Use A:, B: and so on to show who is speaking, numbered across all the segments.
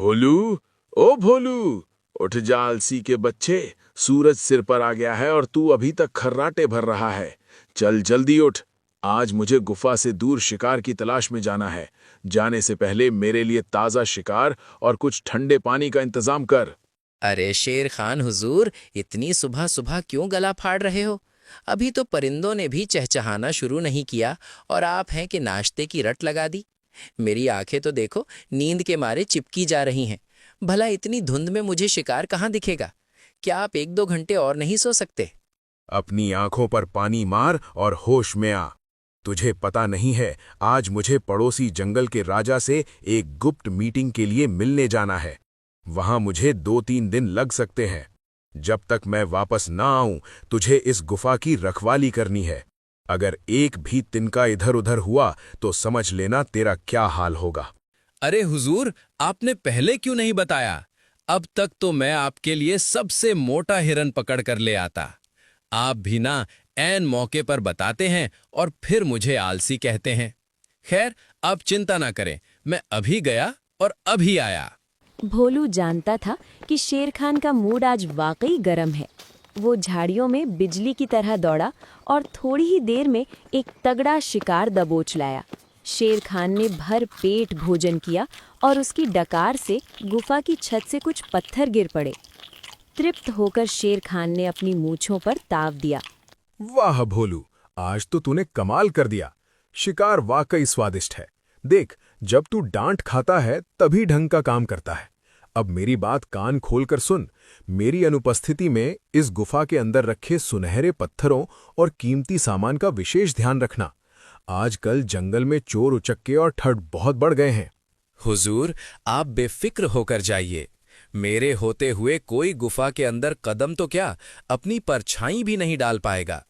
A: भोलू, ओ भोलू, उठ जा आलसी के बच्चे। सूरज सिर पर आ गया है और तू अभी तक खर्राटे भर रहा है। चल जल्दी उठ, आज मुझे गुफा से दूर शिकार की तलाश में जाना है। जाने से पहले मेरे लिए ताज़ा शिकार और कुछ ठंडे पानी का इंतजाम कर।
B: अरे शेर खान हुजूर, इतनी सुबह सुबह क्यों गला फाड़ रहे हो? अभी तो परिंदों ने भी चहचहाना शुरू नहीं किया और आप हैं कि नाश्ते की रट लगा दी। मेरी आंखें तो देखो, नींद के मारे चिपकी जा रही हैं। भला इतनी धुंध में मुझे शिकार कहाँ दिखेगा? क्या आप 1-2 घंटे और नहीं सो सकते?
A: अपनी आंखों पर पानी मार और होश में आ। तुझे पता नहीं है, आज मुझे पड़ोसी जंगल के राजा से एक गुप्त मीटिंग के लिए मिलने जाना है। वहां मुझे 2-3 दिन लग सकते हैं। जब तक मैं वापस ना आऊं, तुझे इस गुफा की रखवाली करनी है। अगर एक भी तिनका इधर उधर हुआ तो समझ लेना तेरा क्या हाल होगा।
C: अरे हुजूर, आपने पहले क्यों नहीं बताया? अब तक तो मैं आपके लिए सबसे मोटा हिरन पकड़ कर ले आता। आप भी ना ऐन मौके पर बताते हैं और फिर मुझे आलसी कहते हैं। खैर, आप चिंता ना करें, मैं अभी गया और अभी आया।
D: भोलू जानता था कि शेर खान का मूड आज वाकई गर्म है। वो झाड़ियों में बिजली की तरह दौड़ा और थोड़ी ही देर में एक तगड़ा शिकार दबोच लाया। शेर खान ने भर पेट भोजन किया और उसकी डकार से गुफा की छत से कुछ पत्थर गिर पड़े। तृप्त होकर शेर खान ने अपनी मूंछों पर ताव दिया।
A: वाह भोलू, आज तो तूने कमाल कर दिया। शिकार वाकई स्वादिष्ट है। देख, जब तू डांट खाता है तभी ढंग का काम करता है। अब मेरी बात कान खोलकर सुन। मेरी अनुपस्थिति में इस गुफा के अंदर रखे सुनहरे पत्थरों और कीमती सामान का विशेष ध्यान रखना। आजकल जंगल में चोर उचक्के और ठग बहुत बढ़ गए हैं।
C: हुजूर, आप बेफिक्र होकर जाइए। मेरे होते हुए कोई गुफा के अंदर कदम तो क्या, अपनी परछाई भी नहीं डाल पाएगा।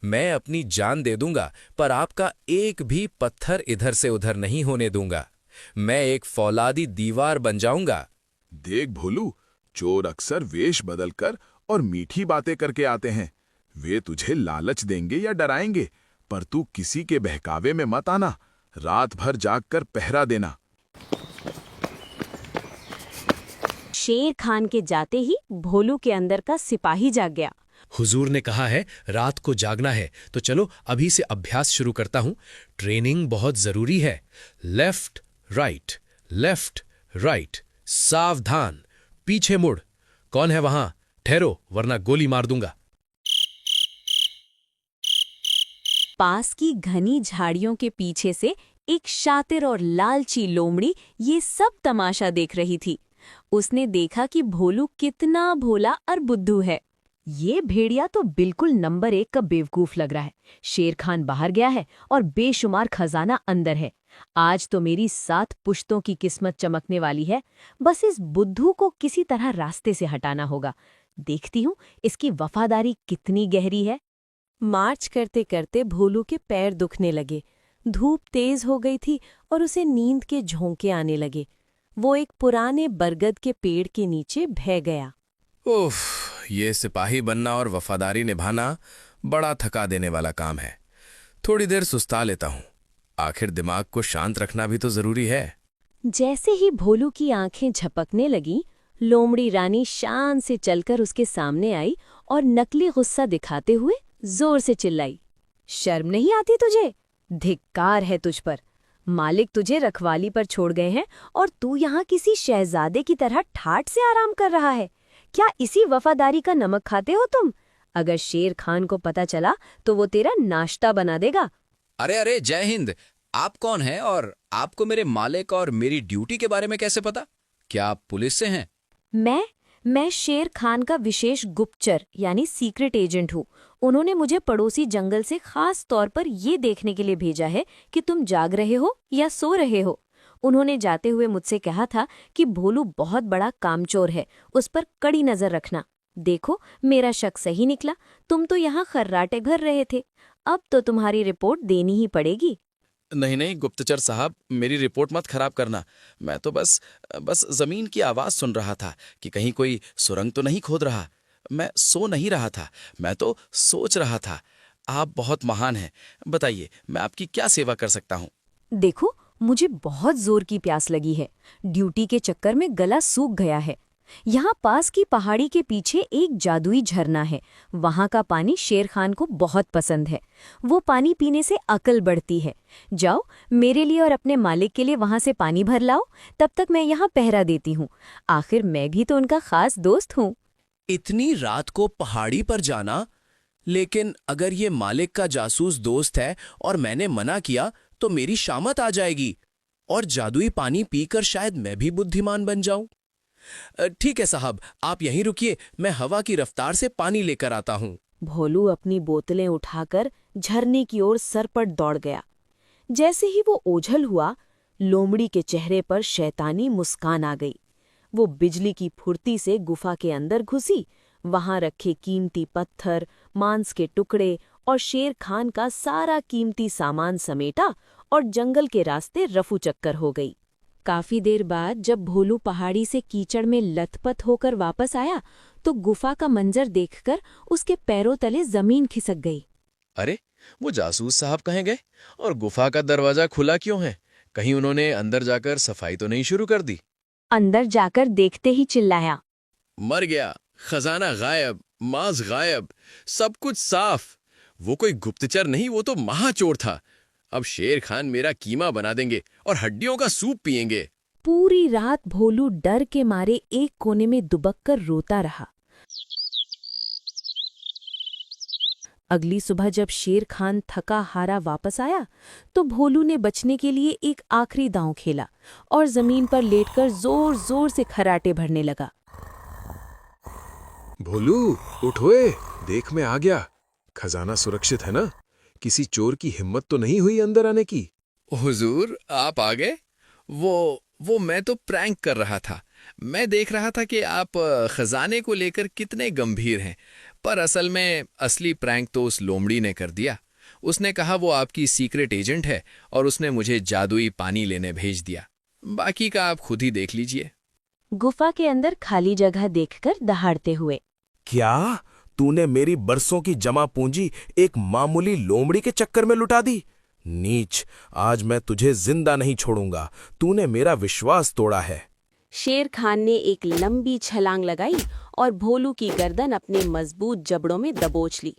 C: मैं अपनी जान दे दूंगा, पर आपका एक भी पत्थर इधर से उधर नहीं होने दूंगा। मैं एक फौलादी दीवार बन जाऊंगा।
A: देख भोलू, चोर अक्सर वेश बदलकर और मीठी बातें करके आते हैं। वे तुझे लालच देंगे या डराएंगे, पर तू किसी के बहकावे में मत आना। रात भर जागकर पहरा देना।
D: शेर खान के जाते ही भोलू के अंदर का सिपाही जाग गया।
C: हुजूर ने कहा है रात को जागना है, तो चलो अभी से अभ्यास शुरू करता हूं। ट्रेनिंग बहुत जरूरी है। लेफ्ट राइट, लेफ्ट राइट, सावधान, पीछे मुड़। कौन है वहां? ठहरो, वरना गोली मार दूंगा।
D: पास की घनी झाड़ियों के पीछे से एक शातिर और लालची लोमड़ी ये सब तमाशा देख रही थी। उसने देखा कि भोलू कितना भोला और बुद्धू है। ये भेड़िया तो बिल्कुल नंबर 1 का बेवकूफ लग रहा है। शेर खान बाहर गया है और बेशुमार खजाना अंदर है। आज तो मेरी 7 पुश्तों की किस्मत चमकने वाली है। बस इस बुद्धू को किसी तरह रास्ते से हटाना होगा। देखती हूँ इसकी वफादारी कितनी गहरी है। मार्च करते करते भोलू के पैर दुखने लगे। धूप तेज हो गई थी और उसे नींद के झोंके आने लगे। वो एक पुराने बरगद के पेड़ के नीचे बह गया।
C: उफ, ये सिपाही बनना और वफादारी निभाना बड़ा थका देने वाला काम है। थोड़ी देर सुस्ता लेता हूं। आखिर दिमाग को शांत रखना भी तो जरूरी है।
D: जैसे ही भोलू की आंखें झपकने लगीं, लोमड़ी रानी शान से चलकर उसके सामने आई और नकली गुस्सा दिखाते हुए जोर से चिल्लाई। शर्म नहीं आती तुझे? धिक्कार है तुझ पर। मालिक तुझे रखवाली पर छोड़ गए हैं और तू यहाँ किसी शहजादे की तरह ठाठ से आराम कर रहा है। क्या इसी वफादारी का नमक खाते हो तुम? अगर शेर खान को पता चला तो वो तेरा नाश्ता बना देगा।
E: अरे अरे, जय हिंद। आप कौन हैं और आपको मेरे मालिक और मेरी ड्यूटी के बारे में कैसे पता? क्या आप पुलिस से हैं?
D: मैं शेर खान का विशेष गुप्तचर यानी सीक्रेट एजेंट हूँ। उन्होंने मुझे पड़ोसी जंगल से खास तौर पर ये देखने के लिए भेजा है कि तुम जाग रहे हो या सो रहे हो। उन्होंने जाते हुए मुझसे कहा था कि भोलू बहुत बड़ा कामचोर है, उस पर कड़ी नजर रखना। देखो, मेरा शक सही निकला। तुम तो यहाँ खर्राटे भर रहे थे। अब तो तुम्हारी रिपोर्ट देनी ही पड़ेगी।
C: नहीं नहीं गुप्तचर साहब, मेरी रिपोर्ट मत खराब करना। मैं तो बस जमीन की आवाज सुन रहा था कि कहीं कोई सुरंग तो नहीं खोद रहा। मैं सो नहीं रहा था, मैं तो सोच रहा था। आप बहुत महान हैं। बताइए, मैं आपकी क्या सेवा कर सकता हूँ?
D: देखो, मुझे बहुत जोर की प्यास लगी है। ड्यूटी के चक्कर में गला सूख गया है। यहाँ पास की पहाड़ी के पीछे एक जादुई झरना है। वहाँ का पानी शेर खान को बहुत पसंद है। वो पानी पीने से अकल बढ़ती है। जाओ, मेरे लिए और अपने मालिक के लिए वहाँ से पानी भर लाओ। तब तक मैं यहाँ पहरा देती हूँ। आखिर मैं भी तो उनका खास दोस्त हूँ।
C: इतनी रात को पहाड़ी पर जाना? लेकिन अगर ये मालिक का जासूस दोस्त है और मैंने मना किया तो मेरी शामत आ जाएगी और जादुई पानी पीकर शायद मैं भी बुद्धिमान बन जाऊं। ठीक है साहब, आप यहीं रुकिए, मैं हवा की रफ्तार से पानी लेकर आता हूं।
D: भोलू अपनी बोतलें उठाकर झरने की ओर सरपट दौड़ गया। जैसे ही वो ओझल हुआ, लोमड़ी के चेहरे पर शैतानी मुस्कान आ गई। वो बिजली की फुर्ती से गुफा के अंदर घुसी। वहां रखे कीमती पत्थर, मांस के टुकड़े और शेर खान का सारा कीमती सामान समेटा और जंगल के रास्ते रफू चक्कर हो गई। काफी देर बाद जब भोलू पहाड़ी से कीचड़ में लथपथ होकर वापस आया तो गुफा का मंजर देखकर उसके पैरों तले जमीन खिसक गई।
C: अरे, वो जासूस साहब कहाँ गए और गुफा का दरवाजा खुला क्यों है? कहीं उन्होंने अंदर जाकर सफाई तो नहीं शुरू कर दी?
D: अंदर जाकर देखते ही चिल्लाया,
C: मर गया, खजाना गायब, मांस गायब, सब कुछ साफ। वो कोई गुप्तचर नहीं, वो तो महाचोर था। अब शेर खान मेरा कीमा बना देंगे और हड्डियों का सूप पिएंगे।
D: पूरी रात भोलू डर के मारे एक कोने में दुबककर रोता रहा। अगली सुबह जब शेर खान थका हारा वापस आया तो भोलू ने बचने के लिए एक आखिरी दांव खेला और जमीन पर लेटकर जोर जोर से खराटे भरने लगा।
A: भोलू उठोए, देख मैं आ गया। खजाना सुरक्षित है ना? किसी चोर की हिम्मत तो नहीं हुई अंदर आने की?
C: हुजूर, आप आ गए? वो मैं तो प्रैंक कर रहा था। मैं देख रहा था कि आप खजाने को लेकर कितने गंभीर हैं, पर असल में असली प्रैंक तो उस लोमड़ी ने कर दिया। उसने कहा वो आपकी सीक्रेट एजेंट है और उसने मुझे जादुई पानी लेने भेज दिया। बाकी का आप खुद ही देख लीजिए।
D: गुफा के अंदर खाली जगह देखकर दहाड़ते हुए,
A: क्या तूने मेरी बरसों की जमा पूंजी एक मामूली लोमड़ी के चक्कर में लुटा दी? नीच, आज मैं तुझे जिंदा नहीं छोड़ूंगा। तूने मेरा विश्वास तोड़ा है।
D: शेर खान ने एक लंबी छलांग लगाई और भोलू की गर्दन अपने मजबूत जबड़ों में दबोच ली।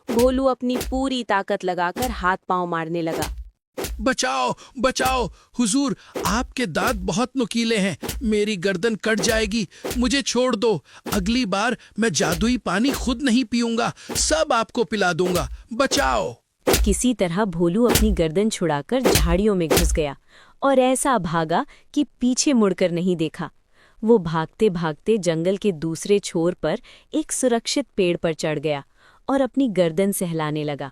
D: भोलू अपनी पूरी ताकत लगाकर हाथ पांव मारने लगा।
E: बचाओ बचाओ हुजूर, आपके दांत बहुत नुकीले हैं, मेरी गर्दन कट जाएगी, मुझे छोड़ दो। अगली बार मैं जादुई पानी खुद नहीं पीऊंगा, सब आपको पिला दूंगा, बचाओ।
D: किसी तरह भोलू अपनी गर्दन छुड़ाकर झाड़ियों में घुस गया और ऐसा भागा कि पीछे मुड़कर नहीं देखा। वो भागते भागते जंगल के दूसरे छोर पर एक सुरक्षित पेड़ पर चढ़ गया और अपनी गर्दन सहलाने लगा।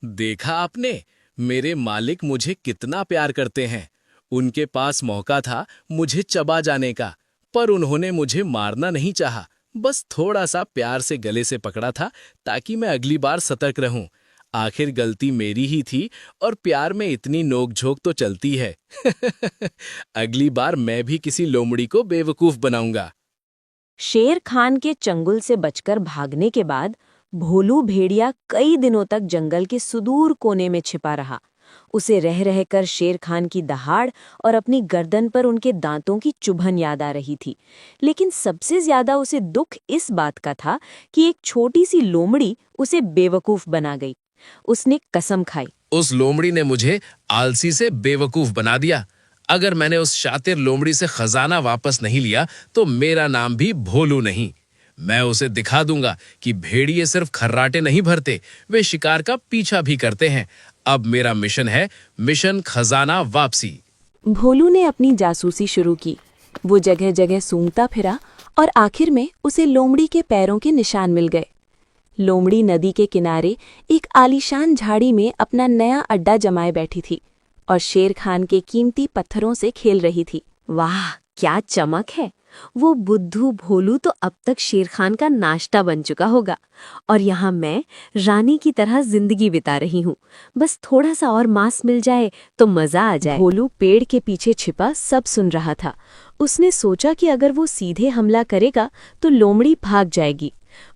C: देखा आपने, मेरे मालिक मुझे कितना प्यार करते हैं। उनके पास मौका था मुझे चबा जाने का, पर उन्होंने मुझे मारना नहीं चाहा, बस थोड़ा सा प्यार से गले से पकड़ा था ताकि मैं अगली बार सतर्क रहूं। आखिर गलती मेरी ही थी और प्यार में इतनी नोकझोंक तो चलती है। अगली बार मैं भी किसी लोमड़ी को बेवकूफ बनाऊंगा।
D: शेर खान के चंगुल से बचकर भागने के बाद भोलू भेड़िया कई दिनों तक जंगल के सुदूर कोने में छिपा रहा। उसे रह रहकर शेर खान की दहाड़ और अपनी गर्दन पर उनके दांतों की चुभन याद आ रही थी। लेकिन सबसे ज्यादा उसे दुख इस बात का था कि एक छोटी सी लोमड़ी उसे बेवकूफ बना गई। उसने कसम खाई,
C: उस लोमड़ी ने मुझे आलसी से बेवकूफ बना दिया। अगर मैंने उस शातिर लोमड़ी से खजाना वापस नहीं लिया तो मेरा नाम भी भोलू नहीं। मैं उसे दिखा दूंगा कि भेड़िए सिर्फ खर्राटे नहीं भरते, वे शिकार का पीछा भी करते हैं। अब मेरा मिशन है, मिशन खजाना वापसी।
D: भोलू ने अपनी जासूसी शुरू की। वो जगह जगह सूंघता फिरा और आखिर में उसे लोमड़ी के पैरों के निशान मिल गए। लोमड़ी नदी के किनारे एक आलीशान झाड़ी में अपना नया अड्डा जमाए बैठी थी और शेर खान के कीमती पत्थरों से खेल रही थी। वाह, क्या चमक है! वो बुद्धू भोलू तो अब तक शेर खान का नाश्ता बन चुका होगा और यहाँ मैं रानी की तरह जिंदगी बिता रही हूँ। बस थोड़ा सा और मांस मिल जाए तो मजा आ जाए। भोलू पेड़ के पीछे छिपा सब सुन रहा था। उसने सोचा कि अगर वो सीधे हमला करेगा तो लोमड़ी भाग जाएगी।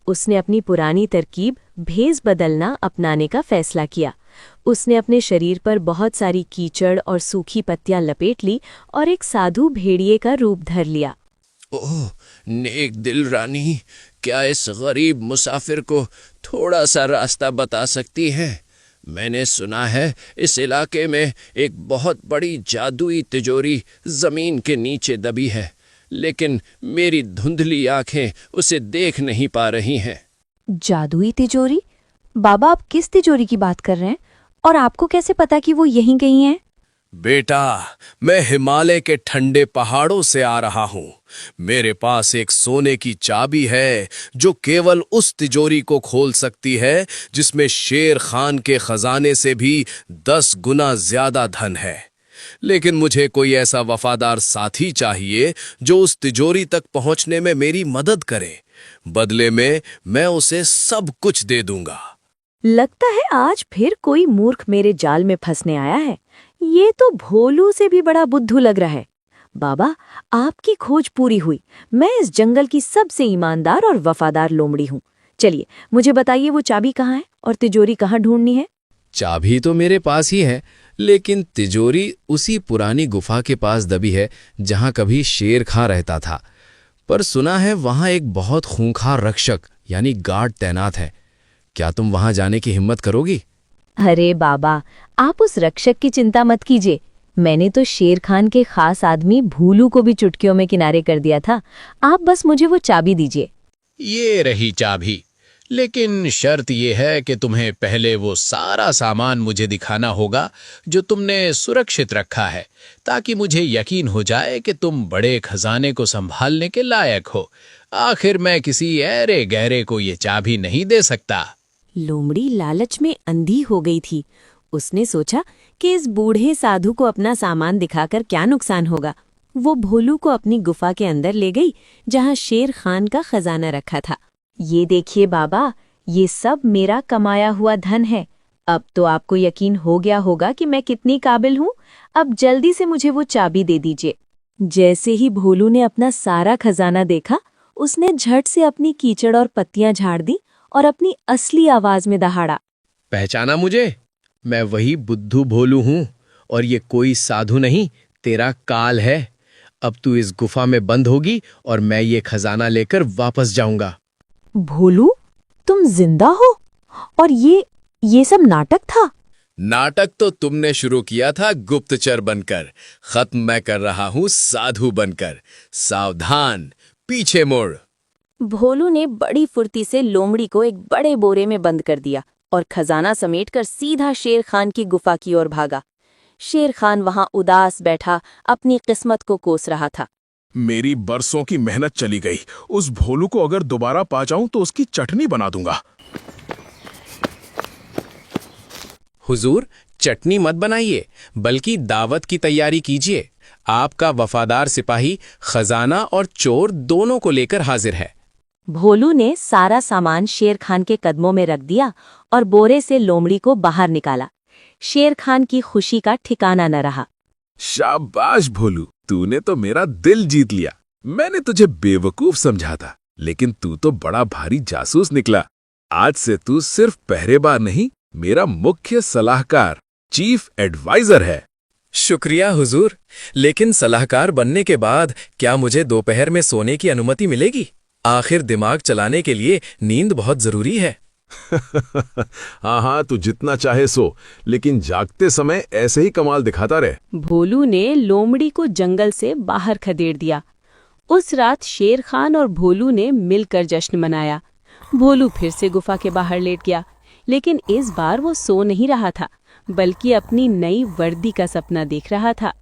D: उसने अपनी पुरानी तरकीब भेस बदलना अपनाने का फैसला किया। उसने अपने शरीर पर बहुत सारी कीचड़ और सूखी पत्तियां लपेट ली और एक साधु भेड़िए का रूप धर लिया।
B: ओह, नेक दिल रानी, क्या इस गरीब मुसाफिर को थोड़ा सा रास्ता बता सकती हैं? मैंने सुना है इस इलाके में एक बहुत बड़ी जादुई तिजोरी जमीन के नीचे दबी है, लेकिन मेरी धुंधली आंखें उसे देख नहीं पा रही हैं।
D: जादुई तिजोरी? बाबा, आप किस तिजोरी की बात कर रहे हैं और आपको कैसे पता कि वो यहीं कहीं है?
C: बेटा, मैं हिमालय के ठंडे पहाड़ों से आ रहा हूँ। मेरे पास एक सोने की चाबी है जो केवल उस तिजोरी को खोल सकती है जिसमें शेर खान के खजाने से भी 10 गुना ज्यादा धन है। लेकिन मुझे कोई ऐसा वफादार साथी चाहिए जो उस तिजोरी तक पहुंचने में मेरी मदद करे। बदले में मैं उसे सब कुछ दे दूंगा।
D: लगता है आज फिर कोई मूर्ख मेरे जाल में फंसने आया है। ये तो भोलू से भी बड़ा बुद्धू लग रहा है। बाबा, आपकी खोज पूरी हुई। मैं इस जंगल की सबसे ईमानदार और वफादार लोमड़ी हूँ। चलिए, मुझे बताइए वो चाबी कहाँ है और तिजोरी कहाँ ढूंढनी है?
B: चाबी तो मेरे पास ही है, लेकिन तिजोरी उसी पुरानी गुफा के पास दबी है जहां कभी शेर खां रहता था। पर सुना है वहां एक बहुत खूंखार रक्षक यानी गार्ड तैनात है। क्या तुम वहां जाने की हिम्मत करोगी?
D: अरे बाबा, आप उस रक्षक की चिंता मत कीजिए। मैंने तो शेर खान के खास आदमी भूलू को भी चुटकियों में किनारे कर दिया था। आप बस मुझे वो चाबी दीजिए।
E: ये रही चाबी, लेकिन शर्त यह है कि तुम्हें पहले वो सारा सामान मुझे दिखाना होगा जो तुमने सुरक्षित रखा है, ताकि मुझे यकीन हो जाए कि तुम बड़े खजाने को संभालने के लायक हो। आखिर मैं किसी ऐरे गहरे को ये चाबी नहीं दे सकता।
D: लोमड़ी लालच में अंधी हो गई थी। उसने सोचा कि इस बूढ़े साधु को अपना सामान दिखाकर क्या नुकसान होगा। वो भोलू को अपनी गुफा के अंदर ले गई जहां शेर खान का खजाना रखा था। ये देखिए बाबा, ये सब मेरा कमाया हुआ धन है। अब तो आपको यकीन हो गया होगा कि मैं कितनी काबिल हूँ। अब जल्दी से मुझे वो चाबी दे दीजिए। जैसे ही भोलू ने अपना सारा खजाना देखा, उसने झट से अपनी कीचड़ और पत्तियां झाड़ दी और अपनी असली आवाज में दहाड़ा।
C: पहचाना मुझे? मैं वही बुद्धू भोलू हूँ और ये कोई साधु नहीं, तेरा काल है। अब तू इस गुफा में बंद होगी और मैं ये खजाना लेकर वापस जाऊंगा।
D: भोलू, तुम जिंदा हो? और ये सब नाटक था?
C: नाटक तो तुमने शुरू किया था गुप्तचर बनकर, खत्म मैं कर रहा हूँ साधु बनकर। सावधान, पीछे मुड़।
D: भोलू ने बड़ी फुर्ती से लोमड़ी को एक बड़े बोरे में बंद कर दिया और खजाना समेटकर सीधा शेर खान की गुफा की ओर भागा। शेर खान वहां उदास बैठा अपनी किस्मत को कोस रहा था।
A: मेरी बरसों की मेहनत चली गई। उस भोलू को अगर दोबारा पा जाऊं तो उसकी चटनी बना दूंगा।
B: हुजूर, चटनी मत बनाइए, बल्कि दावत की तैयारी कीजिए। आपका वफादार सिपाही खजाना और चोर दोनों को लेकर हाजिर है।
D: भोलू ने सारा सामान शेर खान के कदमों में रख दिया और बोरे से लोमड़ी को बाहर निकाला। शेर खान की खुशी का ठिकाना न रहा।
A: शाबाश भोलू, तूने तो मेरा दिल जीत लिया। मैंने तुझे बेवकूफ समझा था, लेकिन तू तो बड़ा भारी जासूस निकला। आज से तू सिर्फ पहरेबार नहीं, मेरा मुख्य सलाहकार, चीफ एडवाइजर है।
C: शुक्रिया हुजूर, लेकिन सलाहकार बनने के बाद क्या मुझे दोपहर में सोने की अनुमति मिलेगी? आखिर दिमाग चलाने के लिए नींद बहुत जरूरी है।
A: हाँ, तू जितना चाहे सो, लेकिन जागते समय ऐसे ही कमाल दिखाता रहे।
D: भोलू ने लोमड़ी को जंगल से बाहर खदेड़ दिया। उस रात शेर खान और भोलू ने मिलकर जश्न मनाया। भोलू फिर से गुफा के बाहर लेट गया, लेकिन इस बार वो सो नहीं रहा था, बल्कि अपनी नई वर्दी का सपना देख रहा था।